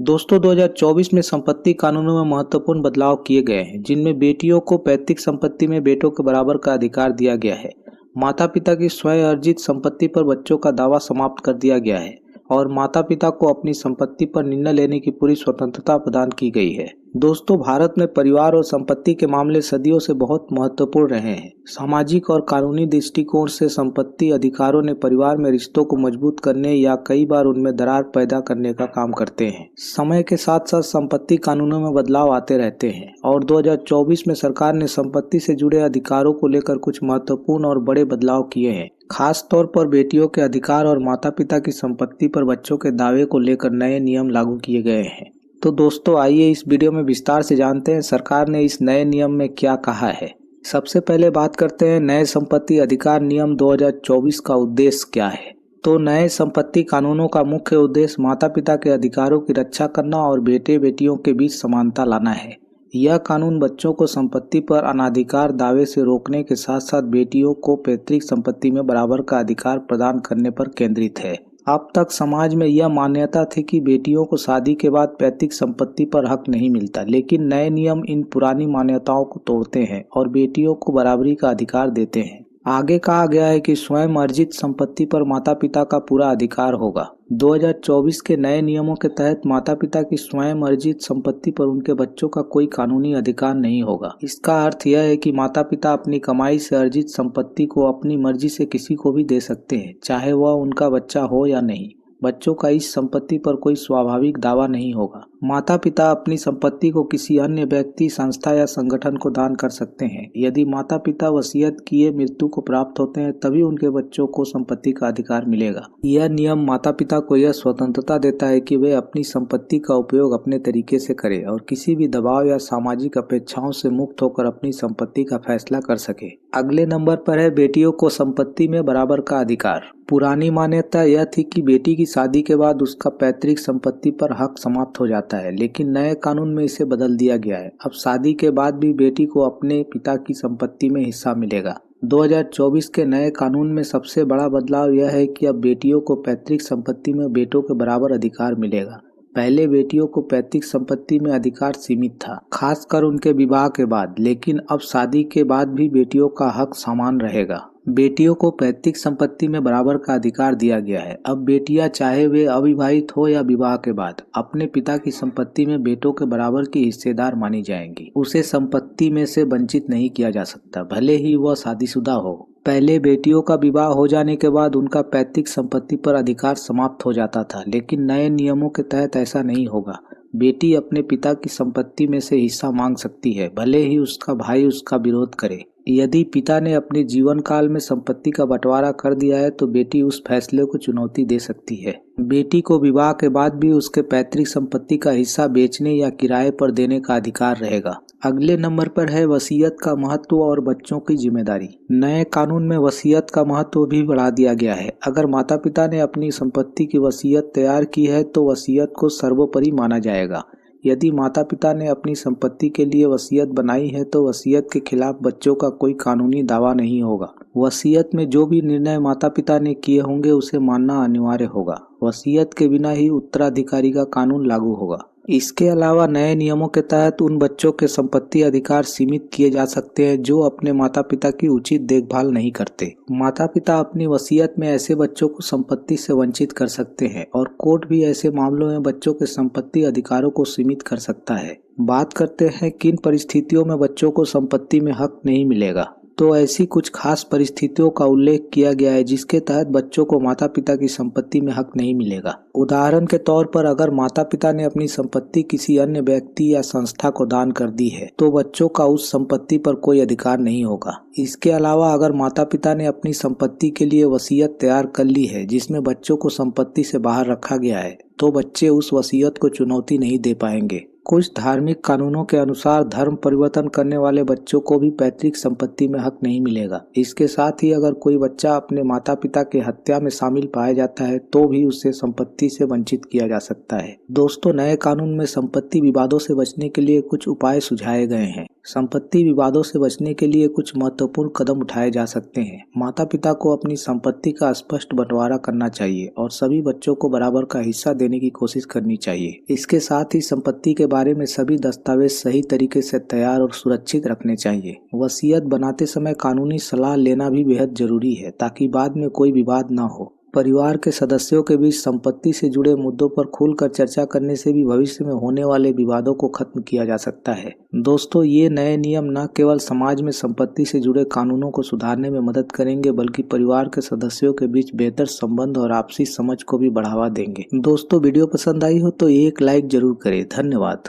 दोस्तों 2024 में संपत्ति कानूनों में महत्वपूर्ण बदलाव किए गए हैं, जिनमें बेटियों को पैतृक संपत्ति में बेटों के बराबर का अधिकार दिया गया है। माता पिता की स्वयं अर्जित संपत्ति पर बच्चों का दावा समाप्त कर दिया गया है और माता पिता को अपनी संपत्ति पर निर्णय लेने की पूरी स्वतंत्रता प्रदान की गई है। दोस्तों, भारत में परिवार और संपत्ति के मामले सदियों से बहुत महत्वपूर्ण रहे हैं। सामाजिक और कानूनी दृष्टिकोण से संपत्ति अधिकारों ने परिवार में रिश्तों को मजबूत करने या कई बार उनमें दरार पैदा करने का काम करते हैं। समय के साथ साथ संपत्ति कानूनों में बदलाव आते रहते हैं और 2024 में सरकार ने संपत्ति से जुड़े अधिकारों को लेकर कुछ महत्वपूर्ण और बड़े बदलाव किए हैं। खास तौर पर बेटियों के अधिकार और माता पिता की संपत्ति पर बच्चों के दावे को लेकर नए नियम लागू किए गए हैं। तो दोस्तों, आइए इस वीडियो में विस्तार से जानते हैं सरकार ने इस नए नियम में क्या कहा है। सबसे पहले बात करते हैं नए संपत्ति अधिकार नियम 2024 का उद्देश्य क्या है। तो नए संपत्ति कानूनों का मुख्य उद्देश्य माता पिता के अधिकारों की रक्षा करना और बेटे बेटियों के बीच समानता लाना है। यह कानून बच्चों को संपत्ति पर अनाधिकार दावे से रोकने के साथ साथ बेटियों को पैतृक संपत्ति में बराबर का अधिकार प्रदान करने पर केंद्रित है। अब तक समाज में यह मान्यता थी कि बेटियों को शादी के बाद पैतृक संपत्ति पर हक नहीं मिलता, लेकिन नए नियम इन पुरानी मान्यताओं को तोड़ते हैं और बेटियों को बराबरी का अधिकार देते हैं। आगे कहा गया है कि स्वयं अर्जित संपत्ति पर माता पिता का पूरा अधिकार होगा। 2024 के नए नियमों के तहत माता पिता की स्वयं अर्जित संपत्ति पर उनके बच्चों का कोई कानूनी अधिकार नहीं होगा। इसका अर्थ यह है कि माता पिता अपनी कमाई से अर्जित संपत्ति को अपनी मर्जी से किसी को भी दे सकते हैं, चाहे वह उनका बच्चा हो या नहीं। बच्चों का इस संपत्ति पर कोई स्वाभाविक दावा नहीं होगा। माता पिता अपनी संपत्ति को किसी अन्य व्यक्ति, संस्था या संगठन को दान कर सकते हैं। यदि माता पिता वसीयत किए मृत्यु को प्राप्त होते हैं, तभी उनके बच्चों को संपत्ति का अधिकार मिलेगा। यह नियम माता पिता को यह स्वतंत्रता देता है कि वे अपनी संपत्ति का उपयोग अपने तरीके से करें और किसी भी दबाव या सामाजिक अपेक्षाओं से मुक्त होकर अपनी संपत्ति का फैसला कर सके। अगले नंबर पर है बेटियों को संपत्ति में बराबर का अधिकार। पुरानी मान्यता यह थी कि बेटी की शादी के बाद उसका पैतृक संपत्ति पर हक समाप्त हो जाता है, लेकिन नए कानून में इसे बदल दिया गया है। अब शादी के बाद भी बेटी को अपने पिता की संपत्ति में हिस्सा मिलेगा। 2024 के नए कानून में सबसे बड़ा बदलाव यह है कि अब बेटियों को पैतृक संपत्ति में बेटों के बराबर अधिकार मिलेगा। पहले बेटियों को पैतृक संपत्ति में अधिकार सीमित था, खासकर उनके विवाह के बाद, लेकिन अब शादी के बाद भी बेटियों का हक समान रहेगा। बेटियों को पैतृक संपत्ति में बराबर का अधिकार दिया गया है। अब बेटियां, चाहे वे अविवाहित हो या विवाह के बाद, अपने पिता की संपत्ति में बेटों के बराबर की हिस्सेदार मानी जाएंगी। उसे संपत्ति में से वंचित नहीं किया जा सकता, भले ही वह शादीशुदा हो। पहले बेटियों का विवाह हो जाने के बाद उनका पैतृक संपत्ति पर अधिकार समाप्त हो जाता था, लेकिन नए नियमों के तहत ऐसा नहीं होगा। बेटी अपने पिता की संपत्ति में से हिस्सा मांग सकती है, भले ही उसका भाई उसका विरोध करे। यदि पिता ने अपने जीवन काल में संपत्ति का बंटवारा कर दिया है तो बेटी उस फैसले को चुनौती दे सकती है। बेटी को विवाह के बाद भी उसके पैतृक संपत्ति का हिस्सा बेचने या किराए पर देने का अधिकार रहेगा। अगले नंबर पर है वसीयत का महत्व और बच्चों की जिम्मेदारी। नए कानून में वसीयत का महत्व भी बढ़ा दिया गया है। अगर माता पिता ने अपनी संपत्ति की वसीयत तैयार की है तो वसीयत को सर्वोपरि माना जाएगा। यदि माता पिता ने अपनी संपत्ति के लिए वसीयत बनाई है तो वसीयत के खिलाफ बच्चों का कोई कानूनी दावा नहीं होगा। वसीयत में जो भी निर्णय माता पिता ने किए होंगे उसे मानना अनिवार्य होगा। वसीयत के बिना ही उत्तराधिकारी का कानून लागू होगा। इसके अलावा नए नियमों के तहत उन बच्चों के संपत्ति अधिकार सीमित किए जा सकते हैं जो अपने माता पिता की उचित देखभाल नहीं करते। माता पिता अपनी वसीयत में ऐसे बच्चों को संपत्ति से वंचित कर सकते हैं और कोर्ट भी ऐसे मामलों में बच्चों के संपत्ति अधिकारों को सीमित कर सकता है। बात करते हैं किन परिस्थितियों में बच्चों को संपत्ति में हक नहीं मिलेगा। तो ऐसी कुछ खास परिस्थितियों का उल्लेख किया गया है जिसके तहत बच्चों को माता पिता की संपत्ति में हक नहीं मिलेगा। उदाहरण के तौर पर, अगर माता पिता ने अपनी संपत्ति किसी अन्य व्यक्ति या संस्था को दान कर दी है तो बच्चों का उस संपत्ति पर कोई अधिकार नहीं होगा। इसके अलावा अगर माता पिता ने अपनी संपत्ति के लिए वसीयत तैयार कर ली है जिसमें बच्चों को संपत्ति से बाहर रखा गया है तो बच्चे उस वसीयत को चुनौती नहीं दे पाएंगे। कुछ धार्मिक कानूनों के अनुसार धर्म परिवर्तन करने वाले बच्चों को भी पैतृक संपत्ति में हक नहीं मिलेगा। इसके साथ ही अगर कोई बच्चा अपने माता पिता के हत्या में शामिल पाया जाता है तो भी उसे संपत्ति से वंचित किया जा सकता है। दोस्तों, नए कानून में संपत्ति विवादों से बचने के लिए कुछ उपाय सुझाए गए हैं। संपत्ति विवादों से बचने के लिए कुछ महत्वपूर्ण कदम उठाए जा सकते हैं। माता पिता को अपनी संपत्ति का स्पष्ट बंटवारा करना चाहिए और सभी बच्चों को बराबर का हिस्सा देने की कोशिश करनी चाहिए। इसके साथ ही संपत्ति के बारे में सभी दस्तावेज सही तरीके से तैयार और सुरक्षित रखने चाहिए। वसीयत बनाते समय कानूनी सलाह लेना भी बेहद जरूरी है ताकि बाद में कोई विवाद न हो। परिवार के सदस्यों के बीच संपत्ति से जुड़े मुद्दों पर खुलकर चर्चा करने से भी भविष्य में होने वाले विवादों को खत्म किया जा सकता है। दोस्तों, ये नए नियम न केवल समाज में संपत्ति से जुड़े कानूनों को सुधारने में मदद करेंगे बल्कि परिवार के सदस्यों के बीच बेहतर संबंध और आपसी समझ को भी बढ़ावा देंगे। दोस्तों, वीडियो पसंद आई हो तो एक लाइक जरूर करें। धन्यवाद।